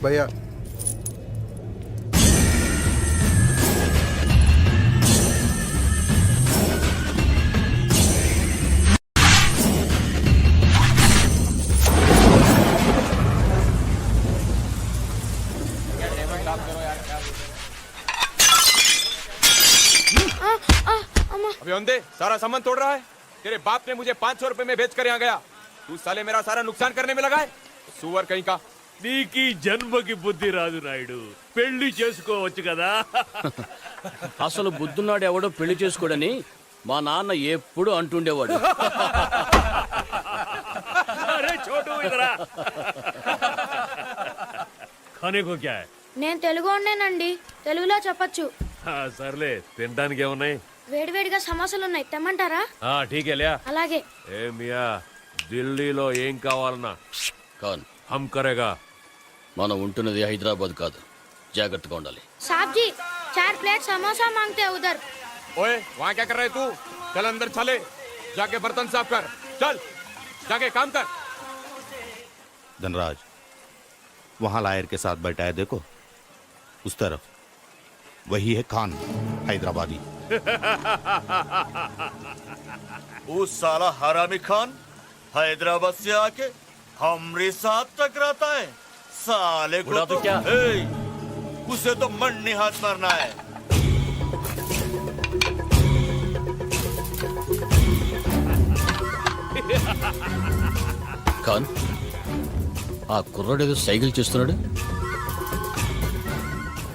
भैया अभी अंधे सारा सामान तोड़ रहा है। तेरे बाप ने मुझे 500 रुपए में बेच कर यहाँ गया, तू साले मेरा सारा नुकसान करने में लगा है। सुअर कहीं का। నీకీ జన్మకి బుద్ధి రాదు నాయుడు, పెళ్లి చేసుకోవచ్చు కదా. అసలు బుద్ధున్నాడు ఎవడో పెళ్లి చేసుకోడని మా నాన్న ఎప్పుడు అంటుండేవాడు. అరే చోటు ఇదరా ఖానే కో క్యా హై? నేను తెలుగునేనండి, తెలుగులో చెప్పొచ్చు. సర్లే, తినడానికి ఏమున్నాయి? వేడివేడిగా సమోసాలు ఉన్నాయి, తెమ్మంటారా? ఠీక్ హై లియా. అలాగే. ఏ మియా, ఢిల్లీలో ఏం కావాలన్నా కాన్ హమ్ కరేగా. మనం ఉంటున్నది హైదరాబాద్ కాదు, జాగ్రత్తగా ఉండాలి. साहब जी 4 प्लेट समोसा मांगते हैं उधर. ओए वहाँ क्या कर रहे तू? चल अंदर चले, जाके बर्तन साफ कर। चल जाके काम कर। धनराज वहां लायर के साथ बैठा है, देखो उस तरफ, वही है खान हैदराबादी. उस साला हरामी खान हैदराबाद से आके हमरे साथ टकराता है. साले को तो क्या? उसे तो मरने हाथ मारना है. ఖాన్, ఆ కుర్రాడేదో సైకిల్ చేస్తున్నాడు.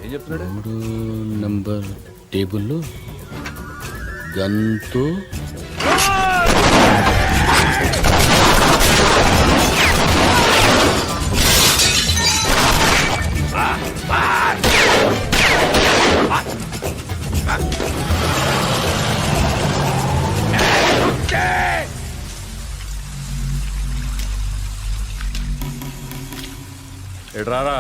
ఏం చెప్తున్నాడు? 3 నంబర్ టేబుల్లో గన్తో ఎడ్రారా,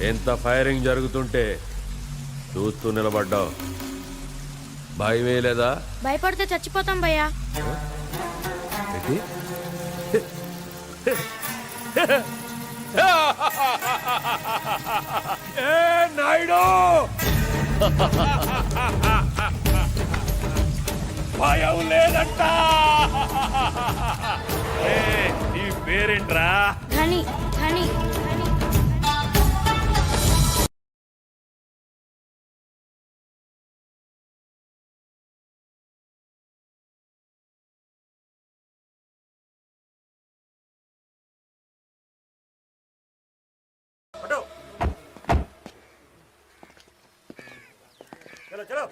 ఎంత ఫైరింగ్ జరుగుతుంటే చూస్తూ నిలబడ్డావు, భయమే లేదా? భయపడితే చచ్చిపోతాం భయ్యా. ఏంటి? ఏ నాయుడు, భయం లేదంట. నీ పేరేంట్రా? ధని ధని ధని. चलो चलो,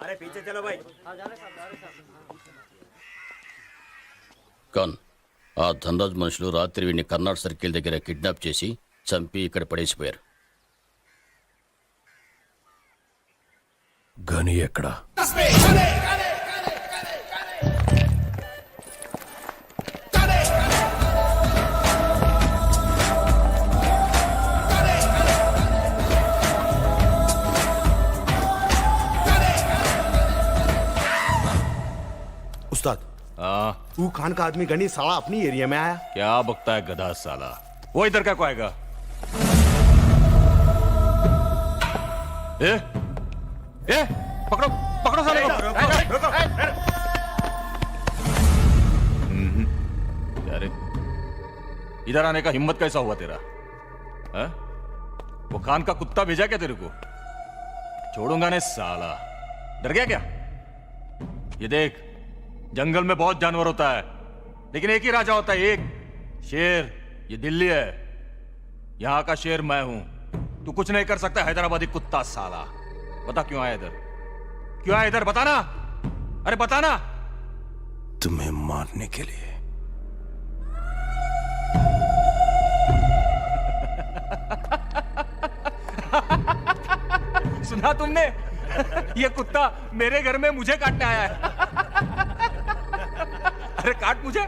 अरे पीछे चलो भाई. ఖాన్, ఆ ధనరాజ్ మనుషులు రాత్రి వీడిని కర్నాటక సర్కిల్ దగ్గర కిడ్నాప్ చేసి చంపి ఇక్కడ పడేసిపోయారు. గని ఎక్కడా? उस्ताद वो खान का आदमी गनी साला अपनी एरिया में आया. क्या बकता है गधा साला, वो इधर क्या को आएगा? ए पकड़ो पकड़ो साले को. अरे इधर आने का हिम्मत कैसा हुआ तेरा? है? वो खान का कुत्ता भेजा क्या तेरे को? छोड़ूंगा नहीं साला, डर गया क्या? ये देख, जंगल में बहुत जानवर होता है, लेकिन एक ही राजा होता है, एक शेर. ये दिल्ली है, यहां का शेर मैं हूं. तू कुछ नहीं कर सकता हैदराबादी कुत्ता साला. बता क्यों आया इधर, क्यों आया इधर, बताना. अरे बताना. तुम्हें मारने के लिए. सुना तुमने? ये कुत्ता मेरे घर में मुझे काटने आया है. अरे काट मुझे.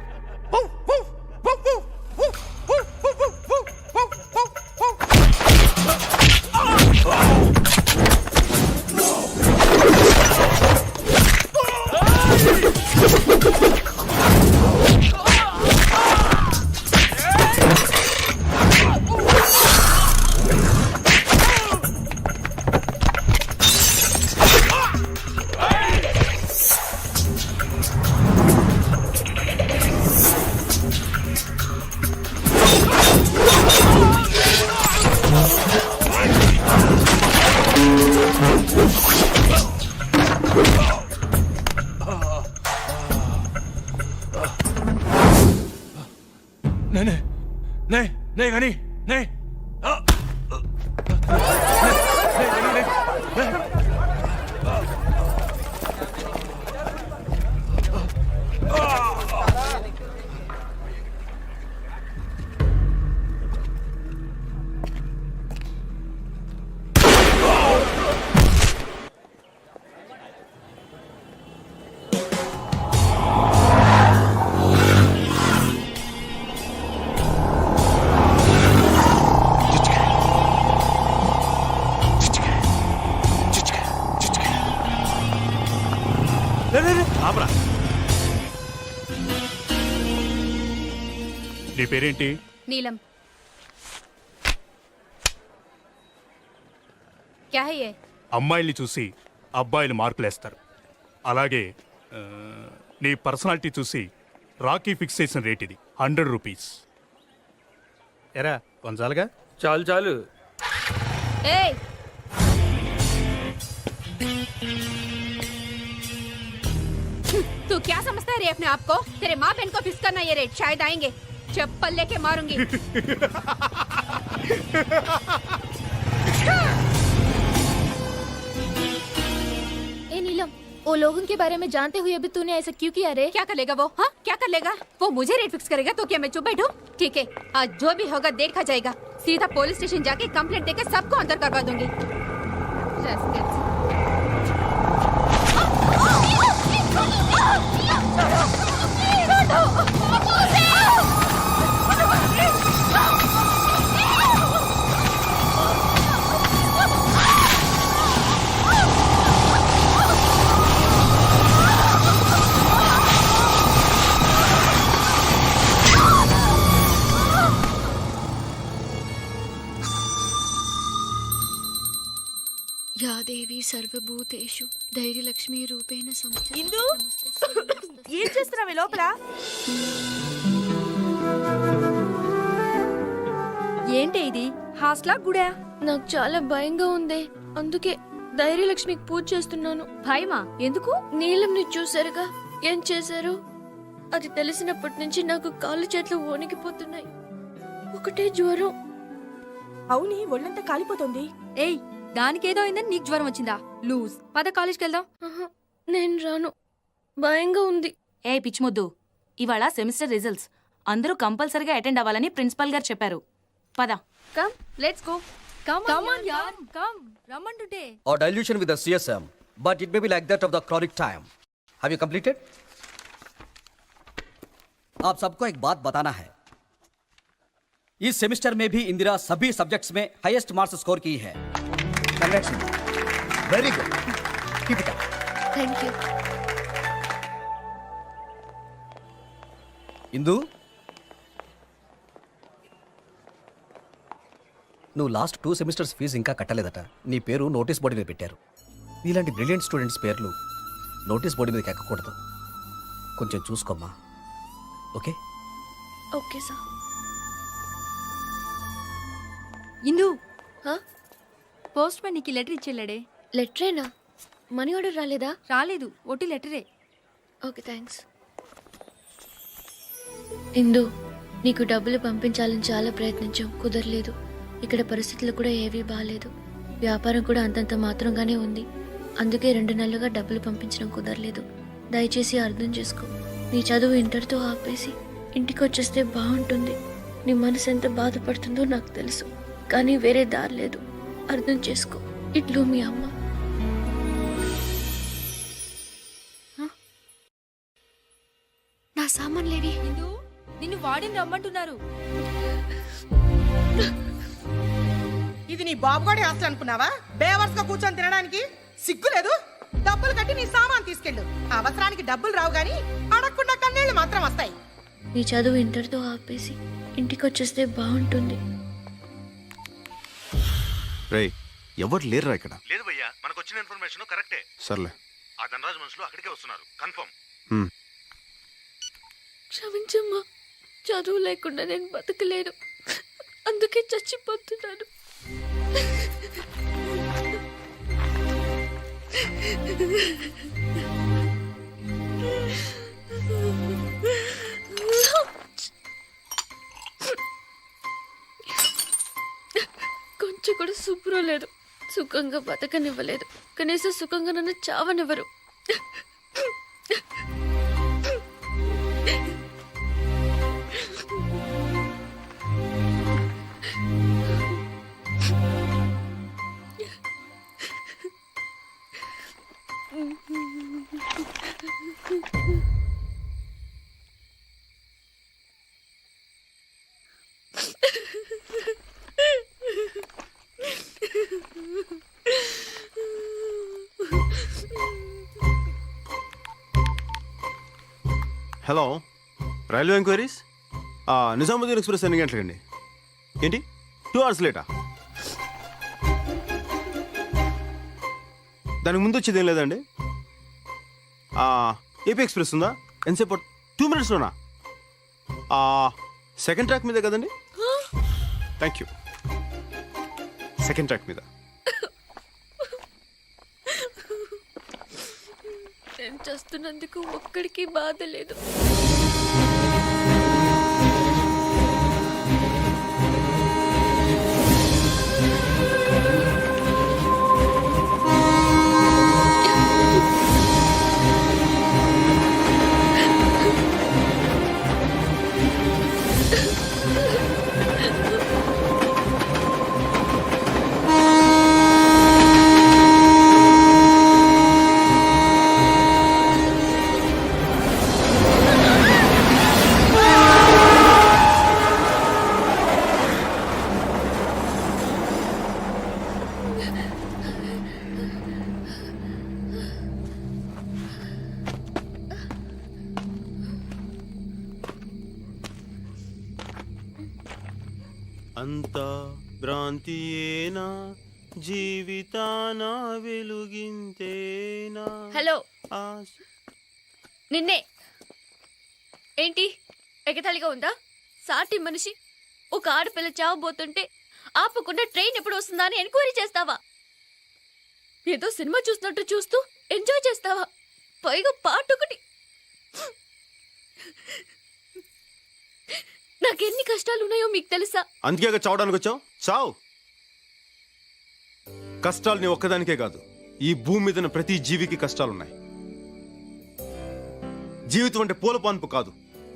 नहीं नहीं नहीं गनी नहीं ఆపరా. నీ పేరేంటి? नीलम। क्या है ये? అమ్మాయిల్ని చూసి అబ్బాయిలు మార్కులేస్తారు. అలాగే నీ పర్సనాలిటీ చూసి రాకీ ఫిక్సేషన్ రేట్ ఇది 100 రూపీస్. ఎరా కొంచాలుగా? చాలు చాలు. ए! तू क्या समझता है रे अपने आप को? तेरे माँ बहन को फिक्स करना ये रेट शायद आएंगे. चप्पल लेके मारूंगी. ए नीलम, वो लोगों के बारे में जानते हुए भी तूने ऐसा क्यों किया रे? क्या कर लेगा वो? हाँ क्या कर लेगा वो? मुझे रेट फिक्स करेगा तो क्या मैं चुप बैठूं? ठीक है, आज जो भी होगा देखा जाएगा. सीधा पुलिस स्टेशन जाके कंप्लेंट देकर सबको अंदर करवा दूंगी. या देवी सर्वभूतेषु धैर्यलक्ष्मी रूपेण संस्थिता. ఇందు ఏం చేస్తున్నావే లోపల? ఏంటి ఇది? హాస్టలా గుడా? నాకు చాలా భయంగా ఉంది, అందుకే ధైర్యలక్ష్మికి పూజ చేస్తున్నాను. భయమా? ఎందుకు? నీలంని చూసారుగా ఏం చేశారు? అది తెలిసినప్పటి నుంచి నాకు కాళ్ళు చేతులు వణికిపోతున్నాయి. ఒకటే జ్వరం. అవుని ఒళ్ళంతా కాలిపోతుంది. ఏయ్, దానికేదో అయిందని నీకు జ్వరం వచ్చిందా? లూజ్. పద కాలేజ్కి వెళ్దాం. ఆహా, నేను రాను, భయంగా ఉంది. ఏ పిచ్చిమొద్దు, ఇవాళ సెమిస్టర్ రిజల్ట్స్ అందరూ కంపల్సరీగా అటెండ్ అవ్వాలని ప్రిన్సిపల్ గారు చెప్పారు. పద. Come let's go. Come on, yaar. Come. రమ్మంటుంటే. Or dilution with the CSM, but it may be like that of the chronic time. Have you completed? आप सबको एक बात बताना है. इस सेमेस्टर में भी इंदिरा सभी सब्जेक्ट्स में हाईएस्ट मार्क्स स्कोर की है. Congratulations. Very good. Keep it up. Thank you. Indu, నువ్వు లాస్ట్ 2 సెమిస్టర్స్ ఫీజు ఇంకా కట్టలేదట. నీ పేరు నోటీస్ బోర్డు మీద పెట్టారు. నీలాంటి బ్రిలియంట్ స్టూడెంట్స్ పేర్లు నోటీస్ బోర్డు మీదకి ఎక్కకూడదు. కొంచెం చూసుకోమ్మా. ఓకే? Okay sir. ఇందు, హా? పోస్ట్ మ్యాన్ నీకు లెటర్ ఇచ్చేళ్ళాడే. లెటరేనా? మనీ ఆర్డర్ రాలేదా? రాలేదు, ఒట్టి లెటరే. Okay thanks. ఇందు, నీకు డబ్బులు పంపించాలని చాలా ప్రయత్నించాం, కుదరలేదు. ఇక్కడ పరిస్థితులు కూడా ఏవీ బాగాలేదు. వ్యాపారం కూడా అంతంత మాత్రంగానే ఉంది. అందుకే 2 నెలలుగా డబ్బులు పంపించడం కుదరలేదు. దయచేసి అర్థం చేసుకో. నీ చదువు ఇంటర్తో ఆపేసి ఇంటికి వచ్చేస్తే బాగుంటుంది. నీ మనసు ఎంత బాధపడుతుందో నాకు తెలుసు, కానీ వేరే దారి లేదు. అర్థం చేసుకో. ఇట్లు మీ అమ్మ. నా సామాన్లేవి? ఇందు, నిన్ను వాడిని రమ్మంటున్నారు. ఇది నీ బాబుగాడి హాస్టల్ అనుకున్నావా? బేవర్స్ గా కూర్చొని తినడానికి సిగ్గు లేదు? డబ్బులు కట్టి నీ సామాన్ తీసుకెళ్ళు. అవసరానికి డబ్బులు రావు గాని అడగకుండా కన్నీళ్లు మాత్రం వస్తాయి. నీ చదువు ఇంటర్తో ఆపేసి ఇంటికి వచ్చేస్తే బాగుంటుంది. రేయ్, ఎవరు లేరురా ఇక్కడ? లేదు భయ్యా, మనకు వచ్చిన ఇన్ఫర్మేషన్ కరెక్టే. సర్లే. ఆ ధనరాజు మనుషులు అక్కడికే వస్తున్నారు, కన్ఫర్మ్. క్షమించమ్మా, చదువు లేకుండా నేను బతకలేను, అందుకే చచ్చిపోతున్నాను. శుభ్రం లేదు, సుఖంగా బతకనివ్వలేదు, కనీసం సుఖంగా నన్ను చావనివ్వరు. Hello, railway enquiries. Nizamuddin express ఎన్ని గంటలకండి? ఏంటి 2 hours లేటా? దానికి ముందు వచ్చేది ఏం లేదండి. ఏపీ ఎక్స్ప్రెస్ ఉందా? ఎంతసేపు? 2 minutesలోనా? సెకండ్ ట్రాక్ మీద కదండి? Thank you. సెకండ్ ట్రాక్ మీద. నేను చేస్తున్నందుకు ఒక్కడికి బాధ లేదు. అంతా భ్రాంతియేనా, జీవితాన వెలుగింతేనా? హలో, నిన్నే. ఏంటి ఎగతాళిగా ఉందా? సాటి మనిషి ఒక ఆడపిల్ల చావబోతుంటే ఆపకుండా ట్రైన్ ఎప్పుడు వస్తుందా అని ఎంక్వైరీ చేస్తావా? ఏదో సినిమా చూసినట్టు చూస్తూ ఎంజాయ్ చేస్తావా? పైగా పాటొకటి. నాకెన్ని కష్టాలు ఉన్నాయో మీకు తెలుసా? అందుకే చావడానికి వచ్చావు. చావు. కష్టాలు నీ ఒక్కదానికే కాదు, ఈ భూమి మీద ఉన్న ప్రతి జీవికి కష్టాలున్నాయి. జీవితం అంటే పూల పాన్పు కాదు.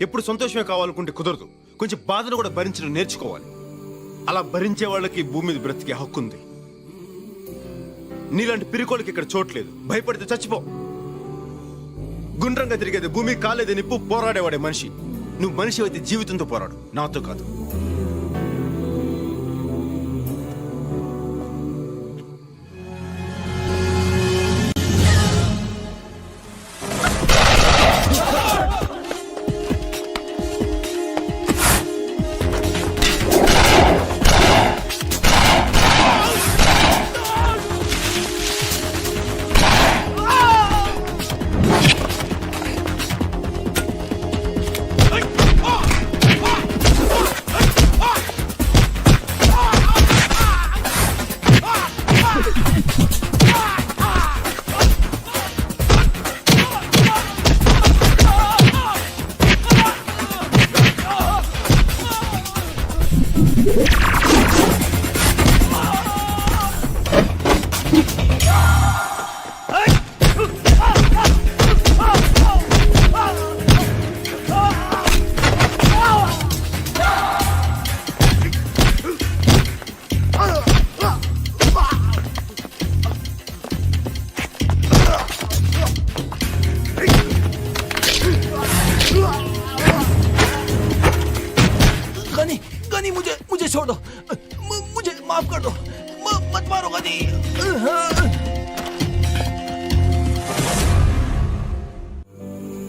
ఎప్పుడు సంతోషమే కావాలనుకుంటే కుదరదు. కొంచెం బాధను కూడా భరించడం నేర్చుకోవాలి. అలా భరించే వాళ్ళకి ఈ భూమి మీద బ్రతికే హక్కు ఉంది. నీలాంటి పిరికోళ్ళకి ఇక్కడ చోట్లేదు. భయపడితే చచ్చిపో. గుండ్రంగా తిరిగేది భూమి, కాలేదే నిప్పు, పోరాడేవాడే మనిషి. నువ్వు మనిషి అయితే జీవితంతో పోరాడు, నాతో కాదు.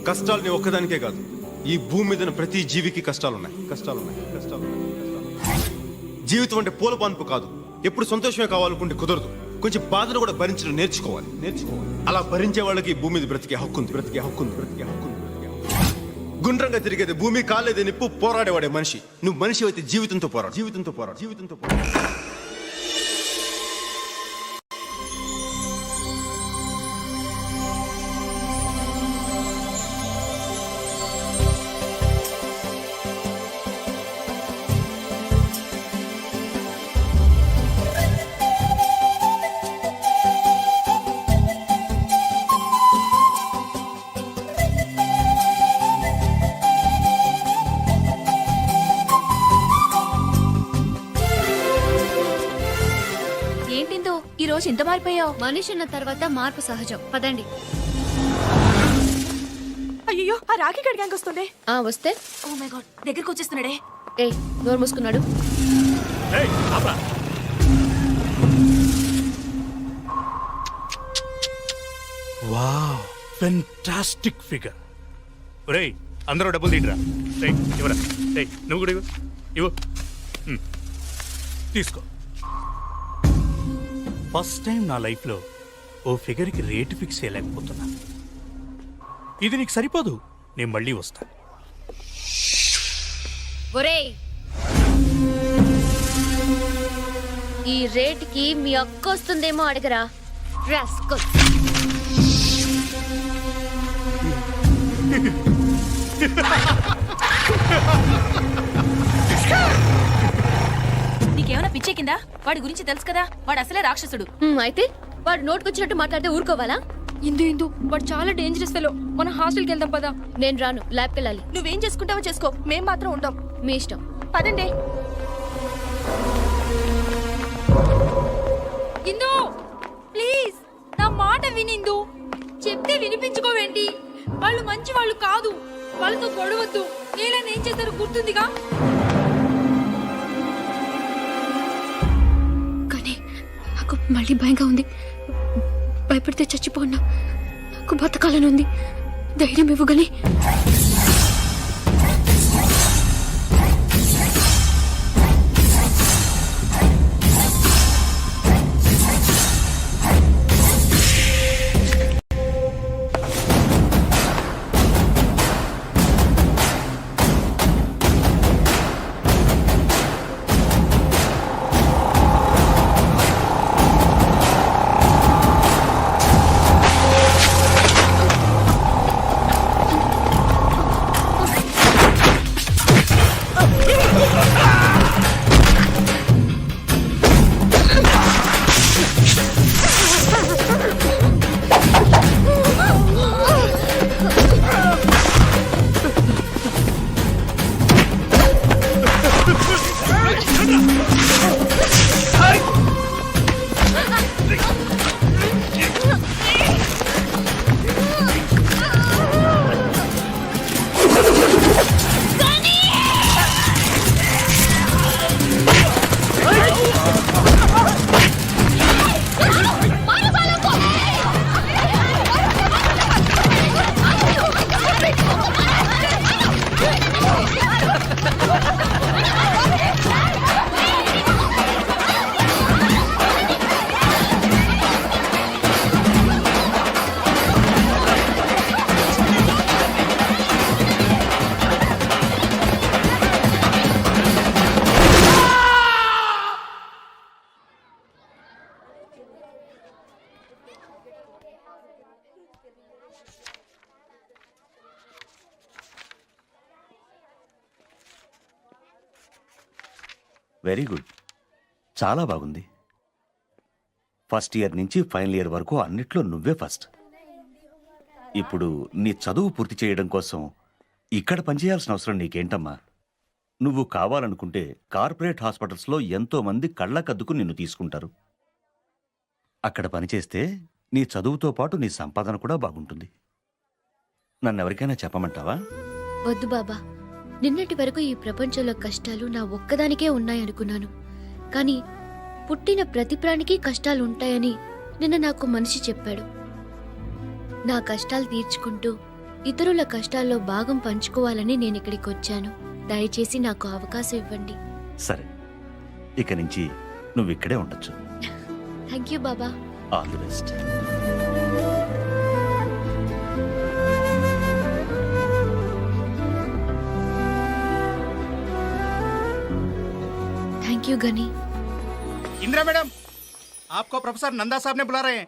కష్టాలు నీ ఒక్కదానికే కాదు, ఈ భూమి మీద ఉన్న ప్రతి జీవికి కష్టాలున్నాయి. జీవితం అంటే పూల పాన్పు కాదు. ఎప్పుడు సంతోషమే కావాలనుకుంటే కుదరదు. కొంచెం బాధను కూడా భరించడం నేర్చుకోవాలి. అలా భరించే వాళ్ళకి ఈ భూమి మీద బ్రతికే హక్కు ఉంది. గుండ్రంగా తిరిగేది భూమి, కాలేదే నిప్పు, పోరాడేవాడే మనిషి. నువ్వు మనిషి అయితే జీవితంతో పోరాడు. రోజు ఇంత మారిపోయావు? మనిషి ఉన్న తర్వాత మార్పు సహజం. పదండి. అయ్యో, ఆ రాఖీ గడి గ్యాంగ్ వస్తుంది. వస్తే ఓ మై గాడ్, దగ్గరికి వచ్చేస్తున్నాడే. ఏ నోరు మూసుకున్నాడు. Wow, fantastic figure. ఒరేయ్, అందరూ డబ్బులు తీయరా. రేయ్, ఇవ్వరా. రేయ్, నువ్వు కూడా ఇవ్వు. ఇవ్వు. తీసుకో. ఫస్ట్ టైం నా లైఫ్లో ఓ ఫిగర్కి రేటు ఫిక్స్ చేయలేకపోతున్నా. ఇది నీకు సరిపోదు, నేను మళ్ళీ వస్తాను. ఒరేయ్, ఈ రేటుకి మీ అక్క వస్తుందేమో అడగరా. రాస్కల్. నీకేమైనా పిచ్చెక్కిందా? వాడి గురించి తెలుసు కదా, వాడు అసలే రాక్షసుడు. అయితే వాడు నోటుకొచ్చినట్టు మాట్లాడితే ఊరుకోవాలా? ఇందు వాడు చాలా డేంజరస్ ఫెలో. మన హాస్టల్కి వెళ్దాం పదా. నేను రాను, ల్యాబ్కి వెళ్ళాలి. నువ్వేం చేసుకుంటావో చేసుకో, మేం మాత్రం ఉంటాం. మీ ఇష్టం. పదండి. ఇందు ప్లీజ్ నా మాట వినిందు. చెప్తే వినిపించుకోవేంటి? వాళ్ళు మంచి వాళ్ళు కాదు, వాళ్ళతో గొడవద్దు. నేలని ఏం చేస్తారో గుర్తుందిగా. కానీ నాకు మళ్ళీ భయంగా ఉంది. భయపడితే చచ్చిపోన్నా. నాకు బతకాలని ఉంది. ధైర్యం ఇవ్వగలి. వెరీ గుడ్, చాలా బాగుంది. ఫస్ట్ ఇయర్ నుంచి ఫైనల్ ఇయర్ వరకు అన్నిట్లో నువ్వే ఫస్ట్. ఇప్పుడు నీ చదువు పూర్తి చేయడం కోసం ఇక్కడ పనిచేయాల్సిన అవసరం నీకేంటమ్మా? నువ్వు కావాలనుకుంటే కార్పొరేట్ హాస్పిటల్స్లో ఎంతో మంది కళ్ళకద్దుకు నిన్ను తీసుకుంటారు. అక్కడ పనిచేస్తే నీ చదువుతో పాటు నీ సంపాదన కూడా బాగుంటుంది. నన్నెవరికైనా చెప్పమంటావా? వద్దు బాబా. నిన్నటి వరకు ఈ ప్రపంచంలో కష్టాలు నా ఒక్కదానికే ఉన్నాయనుకున్నాను. కానీ పుట్టిన ప్రతి ప్రాణికి కష్టాలు ఉంటాయని నిన్న నాకు మనిషి చెప్పాడు. నా కష్టాలు తీర్చుకుంటూ ఇతరుల కష్టాల్లో భాగం పంచుకోవాలని నేను ఇక్కడికి వచ్చాను. దయచేసి నాకు అవకాశం ఇవ్వండి. సరే, ఇక నుంచి నువ్వు ఇక్కడే ఉండొచ్చు. థ్యాంక్ యూ బాబా. All the best. Thank you Gani. Indira madam, आपको प्रोफेसर नंदा साहब ने बुला रहे हैं.